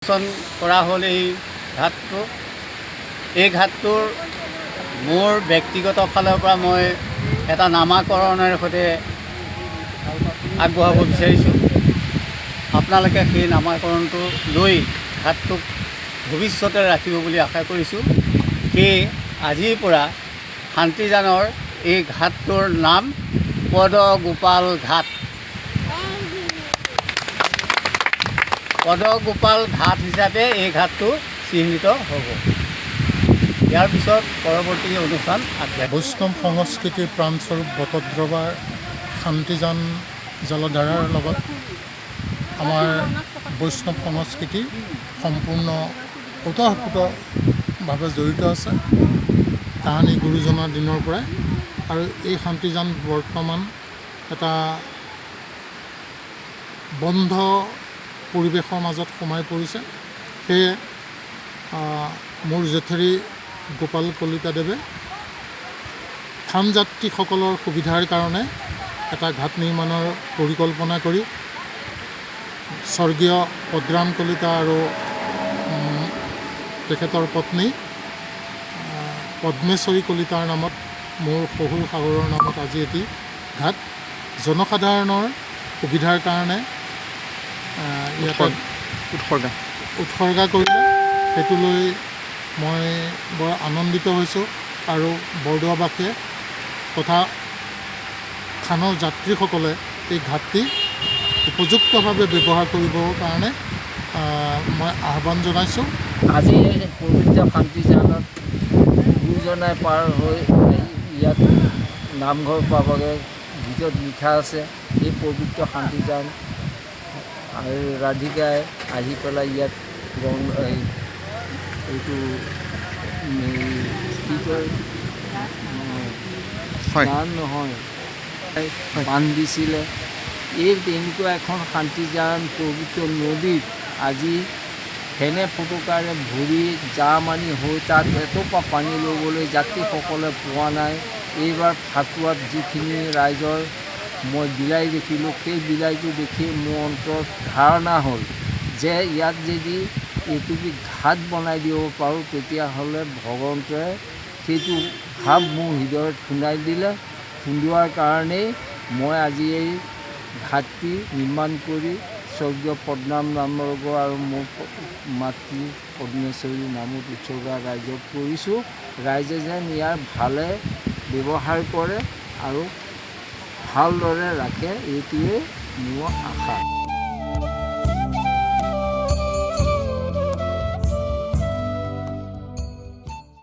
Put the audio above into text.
নিৰ্বাচন কৰা হ'ল এই ঘাটটো। এই ঘাটটোৰ মোৰ ব্যক্তিগত ফালৰ পৰা মই এটা নামাকৰণৰ সৈতে আগবঢ়াব বিচাৰিছোঁ। আপোনালোকে সেই নামাকৰণটো লৈ ঘাটটোক ভৱিষ্যতে ৰাখিব বুলি আশা কৰিছোঁ। সেয়ে আজিৰ পৰা শান্তিজানৰ এই ঘাটটোৰ নাম পদগোপাল ঘাট। পদগোপাল ঘাট হিচাপে এই ঘাটটো চিহ্নিত হ'ব। ইয়াৰ পিছত পৰৱৰ্তী অনুষ্ঠান আগবাঢ়িব। বৈষ্ণৱ সংস্কৃতিৰ প্ৰাণস্বৰূপ বটদ্ৰৱাৰ শান্তিজান জলধাৰাৰ লগত আমাৰ বৈষ্ণৱ সংস্কৃতি সম্পূৰ্ণ ওতঃপ্ৰোতভাৱে জড়িত আছে তাহানি গুৰুজনাৰ দিনৰ পৰাই। আৰু এই শান্তিজান বৰ্তমান এটা বন্ধ পৰিৱেশৰ মাজত সোমাই পৰিছে। সেয়ে মোৰ জেঠেৰী গোপাল কলিতাদেৱে থানযাত্ৰীসকলৰ সুবিধাৰ কাৰণে এটা ঘাট নিৰ্মাণৰ পৰিকল্পনা কৰি স্বৰ্গীয় পদ্মৰাম কলিতা আৰু তেখেতৰ পত্নী পদ্মেশ্বৰী কলিতাৰ নামত মোৰ শহুৰ সাগৰৰ নামত আজি এটি ঘাট জনসাধাৰণৰ সুবিধাৰ কাৰণে ইয়াতে উৎসৰ্গা কৰিলে। সেইটো লৈ মই বৰ আনন্দিত হৈছোঁ। আৰু বৰদোৱাবাসীয়ে তথা থানৰ যাত্ৰীসকলে এই ঘাটটি উপযুক্তভাৱে ব্যৱহাৰ কৰিবৰ কাৰণে মই আহ্বান জনাইছোঁ। আজি পবিত্ৰ শান্তিজানত গুৰুজনাই পাৰ হৈ ইয়াত নামঘৰ পাবগৈ গীতত লিখা আছে। এই পবিত্ৰ শান্তিজান আৰু ৰাধিকাই আহি পেলাই ইয়াত এইটো কি কয় স্নান নহয় বান্ধ দিছিলে। এই তেনেকুৱা এখন শান্তিজান পবিত্ৰ নদীত আজি ফেনে ফুটুকাৰে ভৰি জাম আনি হৈ তাত এটোপা পানী ল'বলৈ যাত্ৰীসকলে পোৱা নাই। এইবাৰ ফাকুৱাত যিখিনি ৰাইজৰ মই বিলাই দেখিলোঁ, সেই বিলাইটো দেখি মোৰ অন্তৰত ধাৰণা হ'ল যে ইয়াত যদি এইটুপি ঘাট বনাই দিব পাৰোঁ তেতিয়াহ'লে ভগৱন্তই সেইটো ভাৱ মোৰ হৃদয়ত খুন্দাই দিলে। খুন্দোৱাৰ কাৰণেই মই আজি এই ঘাটটি নিৰ্মাণ কৰি স্বৰ্গীয় পদ্মনাম নামৰ্গ আৰু মোৰ মাতৃ পদ্মেশ্বৰী নামত উৎসৰ্গা ৰাইজক কৰিছোঁ। ৰাইজে যেন ইয়াৰ ভালে ব্যৱহাৰ কৰে আৰু ভালদৰে ৰাখে, এইটোৱে মোৰ আশা।